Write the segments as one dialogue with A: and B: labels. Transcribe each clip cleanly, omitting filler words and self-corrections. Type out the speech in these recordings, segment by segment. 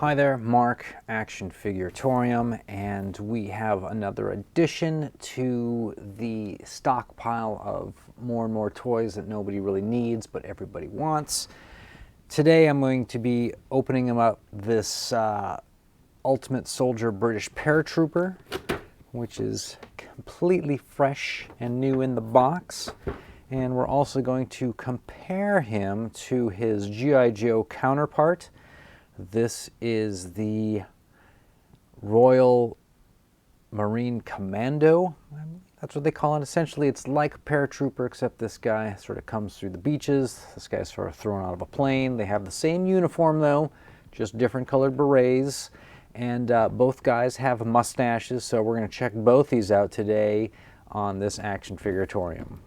A: Hi there, Mark, Action Figuratorium, and we have another addition to the stockpile of more and more toys that nobody really needs but everybody wants. Today I'm going to be opening up this Ultimate Soldier British Paratrooper, which is completely fresh and new in the box. And we're also going to compare him to his G.I. Joe counterpart. This is the Royal Marine Commando. That's what they call it. Essentially, it's like a paratrooper, except this guy sort of comes through the beaches. This guy's sort of thrown out of a plane. They have the same uniform, though, just different colored berets. And both guys have mustaches, so we're going to check both these out today on this Action Figuratorium.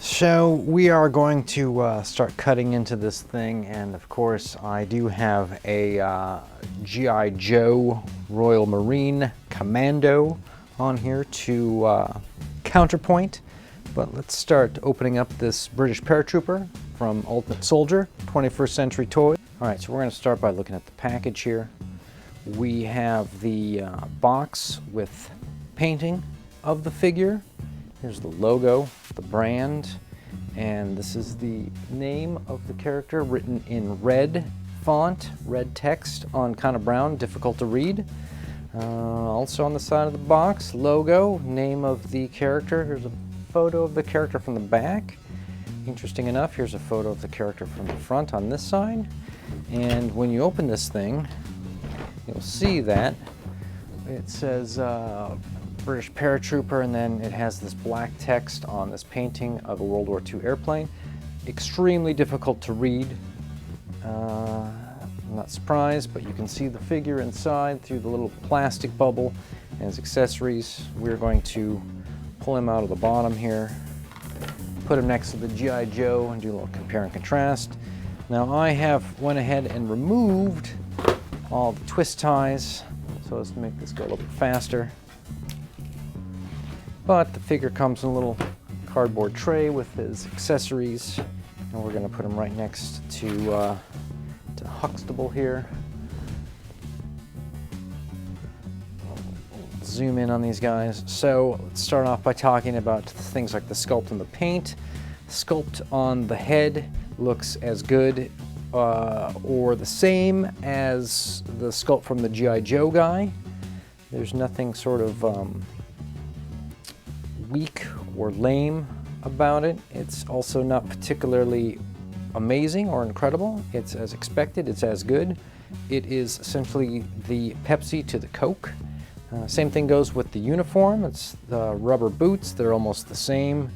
A: So we are going to start cutting into this thing, and of course I do have a G.I. Joe Royal Marine Commando on here to counterpoint. But let's start opening up this British Paratrooper from Ultimate Soldier, 21st Century Toy. Alright, so we're going to start by looking at the package here. We have the box with painting of the figure. Here's the logo, the brand, and this is the name of the character written in red font, red text on kind of brown, difficult to read. Also on the side of the box, logo, name of the character. Here's a photo of the character from the back. Interesting enough, here's a photo of the character from the front on this side. And when you open this thing, you'll see that it says British Paratrooper, and then it has this black text on this painting of a World War II airplane. Extremely difficult to read. I'm not surprised, but you can see the figure inside through the little plastic bubble and his accessories. We're going to pull him out of the bottom here, put him next to the G.I. Joe and do a little compare and contrast. Now I have went ahead and removed all the twist ties so as to make this go a little bit faster. But the figure comes in a little cardboard tray with his accessories, and we're going to put him right next to Huxtable here. Zoom in on these guys. So let's start off by talking about things like the sculpt and the paint. Sculpt on the head looks as good or the same as the sculpt from the G.I. Joe guy. There's nothing sort of weak or lame about it. It's also not particularly amazing or incredible. It's as expected, it's as good. It is essentially the Pepsi to the Coke. Same thing goes with the uniform. It's the rubber boots, they're almost the same.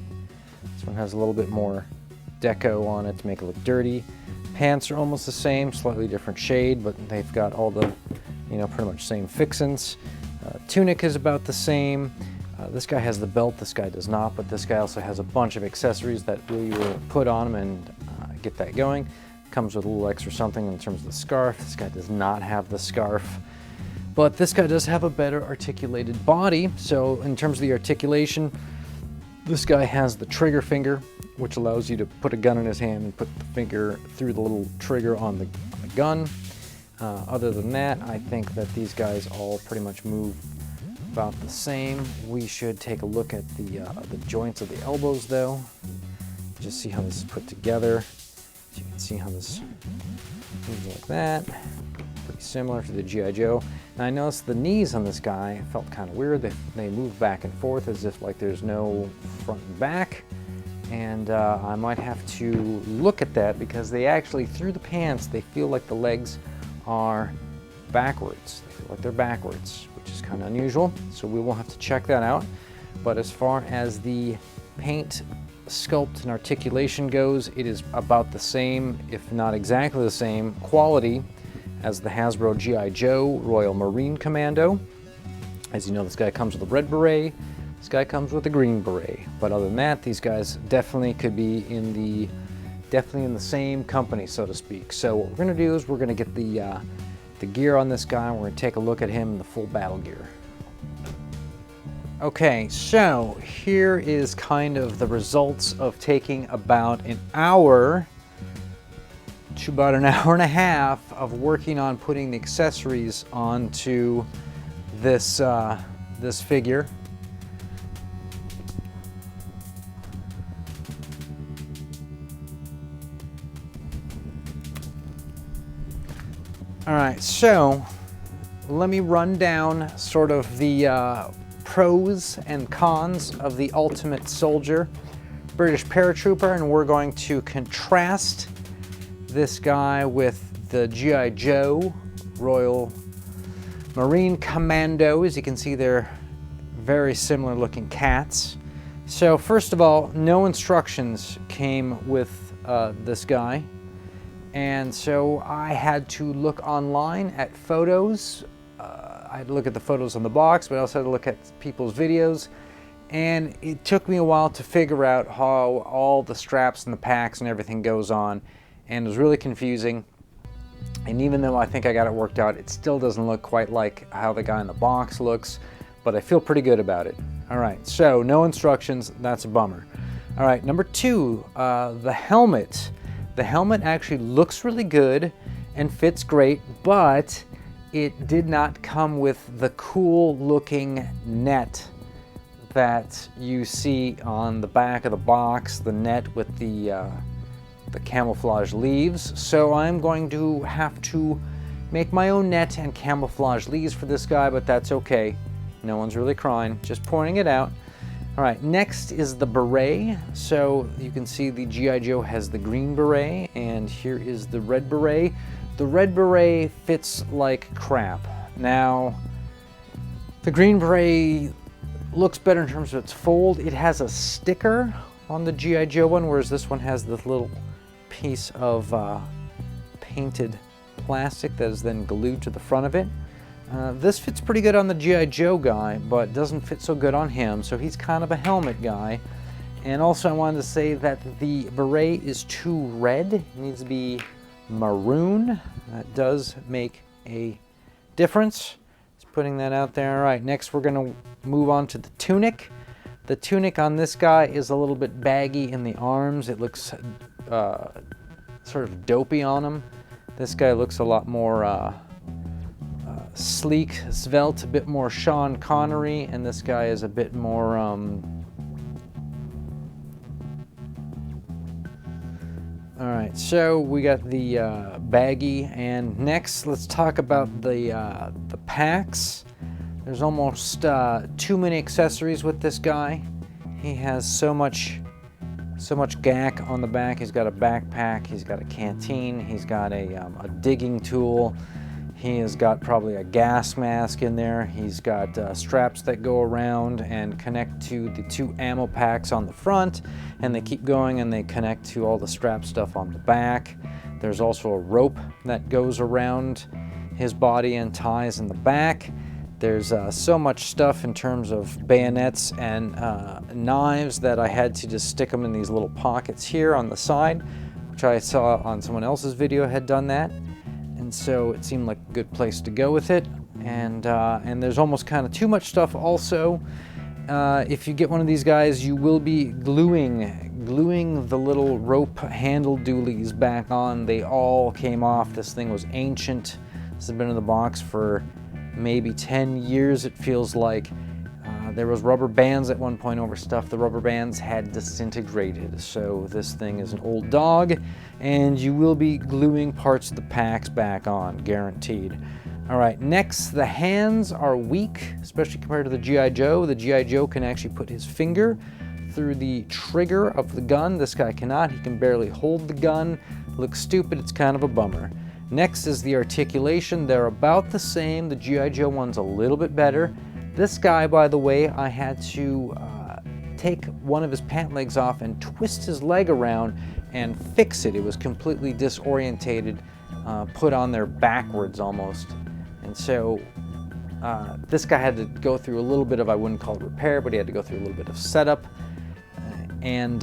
A: This one has a little bit more deco on it to make it look dirty. Pants are almost the same, slightly different shade, but they've got all the, pretty much same fixins. Tunic is about the same. This guy has the belt, this guy does not, but this guy also has a bunch of accessories that we will put on him and get that going. Comes with a little extra something in terms of the scarf. This guy does not have the scarf, but this guy does have a better articulated body. So in terms of the articulation, this guy has the trigger finger, which allows you to put a gun in his hand and put the finger through the little trigger on the gun. Other than that, I think that these guys all pretty much move about the same. We should take a look at the joints of the elbows, though. Just see how this is put together. So you can see how this moves like that. Pretty similar to the G.I. Joe. Now I noticed the knees on this guy felt kind of weird. They move back and forth as if like there's no front and back. And I might have to look at that because they actually, through the pants, they feel like the legs are backwards. They feel like they're backwards, which is kind of unusual. So we will have to check that out. But as far as the paint sculpt and articulation goes, it is about the same, if not exactly the same quality as the Hasbro G.I. Joe Royal Marine Commando. As you know, this guy comes with a red beret, this guy comes with a green beret. But other than that, these guys definitely could be in the same company, so to speak. So what we're going to do is we're going to get the gear on this guy, and we're going to take a look at him in the full battle gear. Okay, so here is kind of the results of taking about an hour to about an hour and a half of working on putting the accessories onto this this figure. All right, so let me run down sort of the pros and cons of the Ultimate Soldier British Paratrooper, and we're going to contrast this guy with the G.I. Joe Royal Marine Commando. As you can see, they're very similar looking cats. So first of all, no instructions came with this guy. And so I had to look online at photos. I had to look at the photos on the box, but I also had to look at people's videos. And it took me a while to figure out how all the straps and the packs and everything goes on. And it was really confusing. And even though I think I got it worked out, it still doesn't look quite like how the guy in the box looks. But I feel pretty good about it. All right, so no instructions. That's a bummer. All right, number two, the helmet. The helmet actually looks really good and fits great, but it did not come with the cool looking net that you see on the back of the box, the net with the camouflage leaves. So I'm going to have to make my own net and camouflage leaves for this guy, but that's okay. No one's really crying, just pointing it out. All right, next is the beret. So you can see the G.I. Joe has the green beret, and here is the red beret. The red beret fits like crap. Now, the green beret looks better in terms of its fold. It has a sticker on the G.I. Joe one, whereas this one has this little piece of painted plastic that is then glued to the front of it. This fits pretty good on the G.I. Joe guy, but doesn't fit so good on him, so he's kind of a helmet guy. And also I wanted to say that the beret is too red. It needs to be maroon. That does make a difference. Just putting that out there. All right, next we're going to move on to the tunic. The tunic on this guy is a little bit baggy in the arms. It looks sort of dopey on him. This guy looks a lot more sleek, svelte, a bit more Sean Connery, and this guy is a bit more all right, so we got the baggy, and next let's talk about the packs. There's almost too many accessories with this guy. He has so much gack on the back. He's got a backpack, he's got a canteen, he's got a digging tool. He has got probably a gas mask in there. He's got straps that go around and connect to the two ammo packs on the front, and they keep going and they connect to all the strap stuff on the back. There's also a rope that goes around his body and ties in the back. There's so much stuff in terms of bayonets and knives that I had to just stick them in these little pockets here on the side, which I saw on someone else's video had done that. And so it seemed like a good place to go with it. And there's almost kind of too much stuff also. If you get one of these guys, you will be gluing the little rope handle doolies back on. They all came off. This thing was ancient. This has been in the box for maybe 10 years, it feels like. There was rubber bands at one point over stuff. The rubber bands had disintegrated, so this thing is an old dog, and you will be gluing parts of the packs back on, guaranteed. All right, next, the hands are weak, especially compared to the G.I. Joe. The G.I. Joe can actually put his finger through the trigger of the gun. This guy cannot. He can barely hold the gun. Looks stupid. It's kind of a bummer. Next is the articulation. They're about the same. The G.I. Joe one's a little bit better. This guy, by the way, I had to take one of his pant legs off and twist his leg around and fix it. It was completely disorientated put on there backwards almost. And so this guy had to go through a little bit of, I wouldn't call it repair, but he had to go through a little bit of setup. And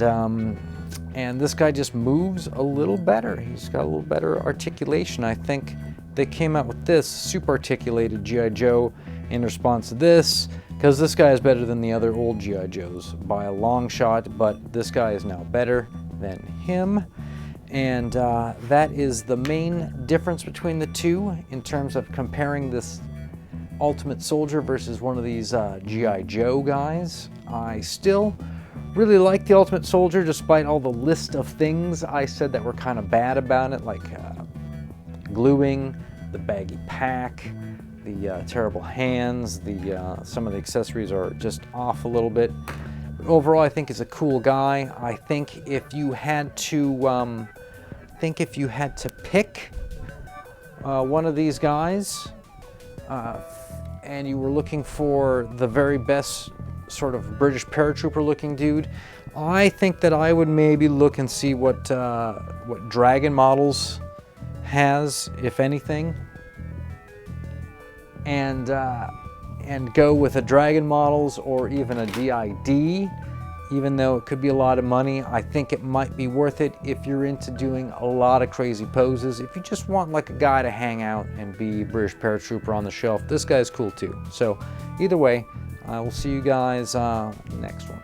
A: this guy just moves a little better. He's got a little better articulation. I think they came out with this super articulated G.I. Joe in response to this, because this guy is better than the other old G.I. Joes by a long shot, but this guy is now better than him. And that is the main difference between the two in terms of comparing this Ultimate Soldier versus one of these G.I. Joe guys. I still really like the Ultimate Soldier, despite all the list of things I said that were kind of bad about it, like gluing, the baggy pack, the terrible hands, some of the accessories are just off a little bit. But overall, I think he's a cool guy. I think if you had to, pick one of these guys, and you were looking for the very best sort of British paratrooper looking dude, I think that I would maybe look and see what Dragon Models has, if anything, and go with a Dragon Models or even a DID. Even though it could be a lot of money, I think it might be worth it if you're into doing a lot of crazy poses. If you just want like a guy to hang out and be British paratrooper on the shelf, this guy's cool too. So either way, I will see you guys next one.